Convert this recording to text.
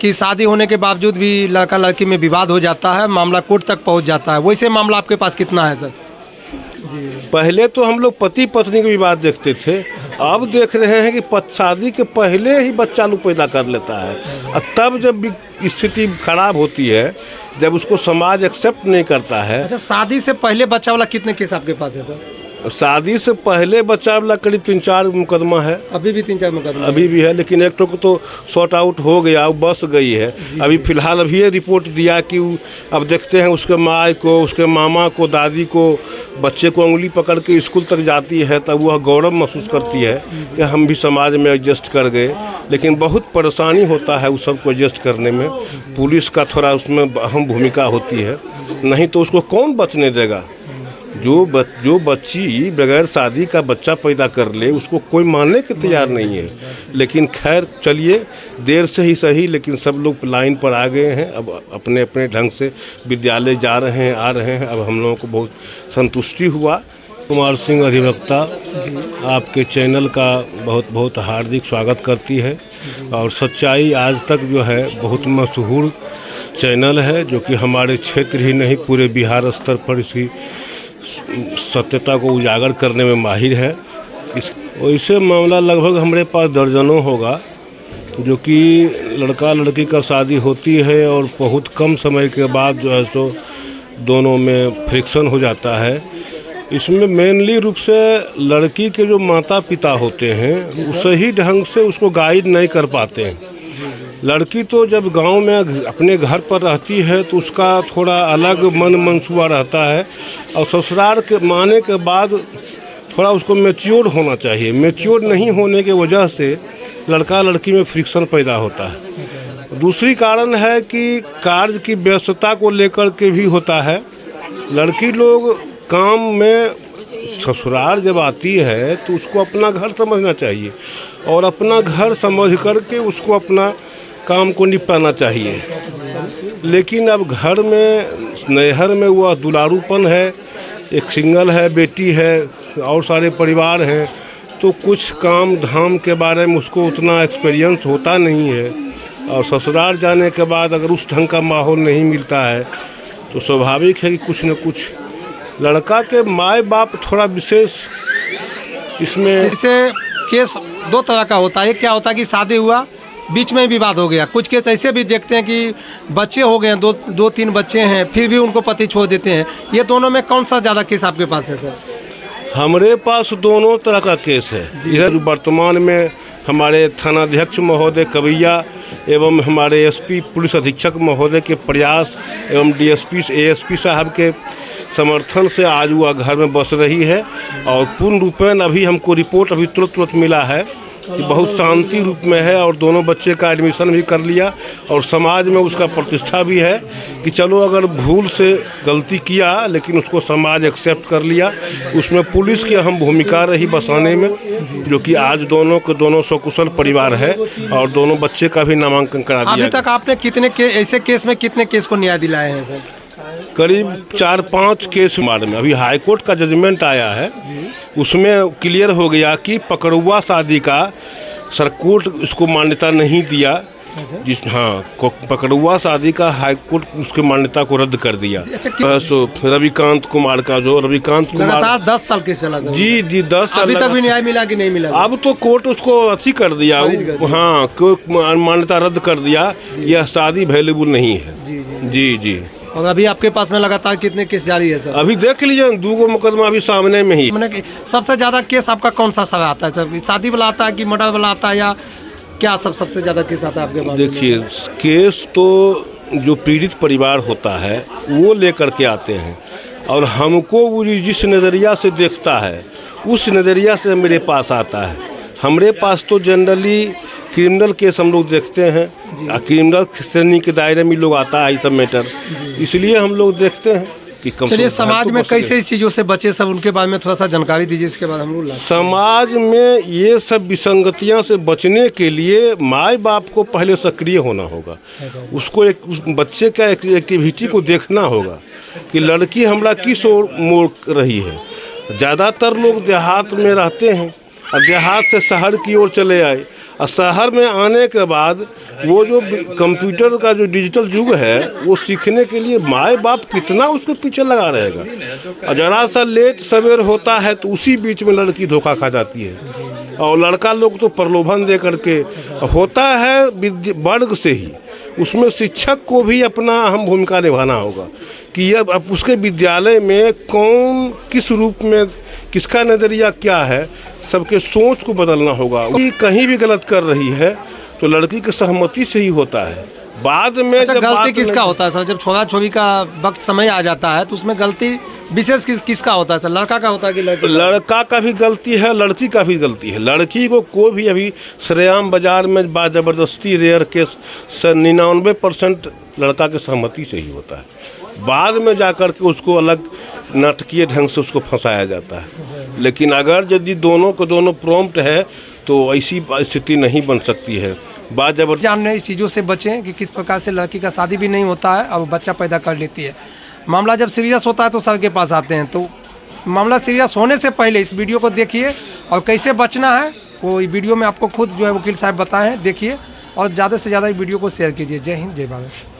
कि शादी होने के बावजूद भी लड़का लड़की में विवाद हो जाता है, मामला कोर्ट तक पहुंच जाता है। वैसे मामला आपके पास कितना है सर? जी। पहले तो हम लोग पति पत्नी के विवाद देखते थे, अब देख रहे हैं कि शादी के पहले ही बच्चा लोग पैदा कर लेता है। और तब जब स्थिति खराब होती है, जब उसको समाज एक्सेप्ट नहीं करता है। अच्छा, शादी से पहले बच्चा वाला कितने केस आपके पास है सर? शादी से पहले बच्चा वाला करीब 3-4 मुकदमा है। अभी भी 3-4 मुकदमा अभी भी है, लेकिन एक को तो सॉर्ट आउट हो गया, वो बस गई है। अभी फिलहाल अभी ये रिपोर्ट दिया कि अब देखते हैं उसके माँ को, उसके मामा को, दादी को, बच्चे को उंगली पकड़ के स्कूल तक जाती है, तब वह गौरव महसूस करती है कि हम भी समाज में एडजस्ट कर गए। लेकिन बहुत परेशानी होता है उस सबको एडजस्ट करने में। पुलिस का थोड़ा उसमें अहम भूमिका होती है, नहीं तो उसको कौन बचने देगा। जो बच्ची बगैर शादी का बच्चा पैदा कर ले, उसको कोई मानने के तैयार नहीं है। लेकिन खैर चलिए, देर से ही सही, लेकिन सब लोग लाइन पर आ गए हैं। अब अपने अपने ढंग से विद्यालय जा रहे हैं, आ रहे हैं। अब हम लोगों को बहुत संतुष्टि हुआ। कुमार सिंह अधिवक्ता आपके चैनल का बहुत बहुत हार्दिक स्वागत करती है। और सच्चाई आज तक जो है बहुत मशहूर चैनल है, जो कि हमारे क्षेत्र ही नहीं पूरे बिहार स्तर पर इसकी सत्यता को उजागर करने में माहिर है। वैसे मामला लगभग हमारे पास दर्जनों होगा, जो कि लड़का लड़की का शादी होती है और बहुत कम समय के बाद जो है सो दोनों में फ्रिक्शन हो जाता है। इसमें मेनली रूप से लड़की के जो माता पिता होते हैं वो सही ढंग से उसको गाइड नहीं कर पाते हैं। लड़की तो जब गांव में अपने घर पर रहती है तो उसका थोड़ा अलग मन मंसूबा रहता है, और ससुराल के माने के बाद थोड़ा उसको मैच्योर होना चाहिए। मैच्योर नहीं होने की वजह से लड़का लड़की में फ्रिक्शन पैदा होता है। दूसरी कारण है कि कार्य की व्यस्तता को लेकर के भी होता है। लड़की लोग काम में ससुराल जब आती है तो उसको अपना घर समझना चाहिए, और अपना घर समझ करके उसको अपना काम को निपटाना चाहिए। लेकिन अब घर में नैहर में वह दुलारूपन है, एक सिंगल है, बेटी है और सारे परिवार हैं, तो कुछ काम धाम के बारे में उसको उतना एक्सपीरियंस होता नहीं है। और ससुराल जाने के बाद अगर उस ढंग का माहौल नहीं मिलता है तो स्वाभाविक है कि कुछ न कुछ लड़का के माए बाप थोड़ा विशेष इसमें। जैसे केस दो तरह का होता है। एक क्या होता है कि शादी हुआ, बीच में विवाद हो गया। कुछ केस ऐसे भी देखते हैं कि बच्चे हो गए, दो तीन बच्चे हैं, फिर भी उनको पति छोड़ देते हैं। ये दोनों में कौन सा ज़्यादा केस आपके पास है सर? हमारे पास दोनों तरह का केस है। इधर वर्तमान में हमारे थानाध्यक्ष महोदय कवैया एवं हमारे एसपी पुलिस अधीक्षक महोदय के प्रयास एवं डीएसपी एएसपी साहब के समर्थन से आज वह घर में बस रही है। और पूर्ण रूपेण अभी हमको रिपोर्ट अभी तुरंत मिला है कि बहुत शांति रूप में है, और दोनों बच्चे का एडमिशन भी कर लिया, और समाज में उसका प्रतिष्ठा भी है कि चलो अगर भूल से गलती किया लेकिन उसको समाज एक्सेप्ट कर लिया। उसमें पुलिस की अहम भूमिका रही बसाने में, जो कि आज दोनों के दोनों सकुशल परिवार है, और दोनों बच्चे का भी नामांकन करा दिया। अभी तक आपने कितने ऐसे केस में कितने केस को न्याय दिलाए हैं सर? करीब 4-5 केस बारे में अभी हाई कोर्ट का जजमेंट आया है, उसमें क्लियर हो गया कि पकड़ुआ शादी का सर कोर्ट उसको मान्यता नहीं दिया। पकड़ुआ शादी का हाई कोर्ट उसके मान्यता को रद्द कर दिया। रविकांत कुमार का, जो रविकांत कुमार लगातार 10 साल केस चला सर। जी 10 साल। अभी तक भी न्याय मिला कि नहीं मिला? अब तो कोर्ट उसको अथी कर दिया, हाँ, मान्यता रद्द कर दिया। यह शादी वैल्यूबल नहीं है। जी। और अभी आपके पास में लगातार कितने केस जारी है सर? अभी देख लीजिए 2 मुकदमा अभी सामने में ही। मैंने सबसे ज्यादा केस आपका कौन सा सर आता है सर? शादी वाला आता है कि मर्डर वाला आता है, या क्या सबसे ज्यादा केस आता है आपके पास? देखिए, केस तो जो पीड़ित परिवार होता है वो लेकर के आते हैं, और हमको वो जिस नज़रिया से देखता है उस नज़रिया से मेरे पास आता है। हमारे पास तो जनरली क्रिमिनल केस हम लोग देखते हैं, क्रिमिनल श्रेणी के दायरे में लोग आता है ये सब मैटर, इसलिए हम लोग देखते हैं कि कम। चलिए, समाज में कैसे इस चीज़ों से बचे सब, उनके बारे में थोड़ा सा जानकारी दीजिए, इसके बाद हम लोग। समाज में ये सब विसंगतियां से बचने के लिए माँ बाप को पहले सक्रिय होना होगा। उसको उस बच्चे का एक्टिविटी को देखना होगा कि लड़की हमारा किस ओर मोड़ रही है। ज़्यादातर लोग देहात में रहते हैं, और देहात से शहर की ओर चले आए, और शहर में आने के बाद वो जो कंप्यूटर का जो डिजिटल युग है वो सीखने के लिए माए बाप कितना उसके पीछे लगा रहेगा, और ज़रा सा लेट सवेर होता है तो उसी बीच में लड़की धोखा खा जाती है, और लड़का लोग तो प्रलोभन दे करके होता है वर्ग से ही, उसमें शिक्षक को भी अपना अहम भूमिका निभाना होगा कि अब उसके विद्यालय में कौन किस रूप में, किसका नज़रिया क्या है, सबके सोच को बदलना होगा। कि कहीं भी गलत कर रही है तो लड़की की सहमति से ही होता है। बाद में अच्छा, जब गलती किसका होता है सर? जब छोरा छोरी का वक्त समय आ जाता है तो उसमें गलती विशेष किसका होता है सर? लड़का का होता है कि लड़की? लड़का का भी गलती है, लड़की का भी गलती है। लड़की को भी अभी सरेआम बाजार में ज़बरदस्ती रेयर केस 99% लड़का के सहमति से ही होता है। बाद में जाकर के उसको अलग नाटकीय ढंग से उसको फंसाया जाता है। लेकिन अगर यदि दोनों को दोनों प्रॉम्प्ट है तो ऐसी स्थिति नहीं बन सकती है। बात जबरदस्ती जानने इस चीज़ों से बचें कि किस प्रकार से लड़की का शादी भी नहीं होता है और बच्चा पैदा कर लेती है। मामला जब सीरियस होता है तो सर के पास आते हैं, तो मामला सीरियस होने से पहले इस वीडियो को देखिए और कैसे बचना है वो वीडियो में आपको खुद जो है वकील साहब बताए हैं, देखिए और ज़्यादा से ज़्यादा वीडियो को शेयर कीजिए। जय हिंद, जय भारत।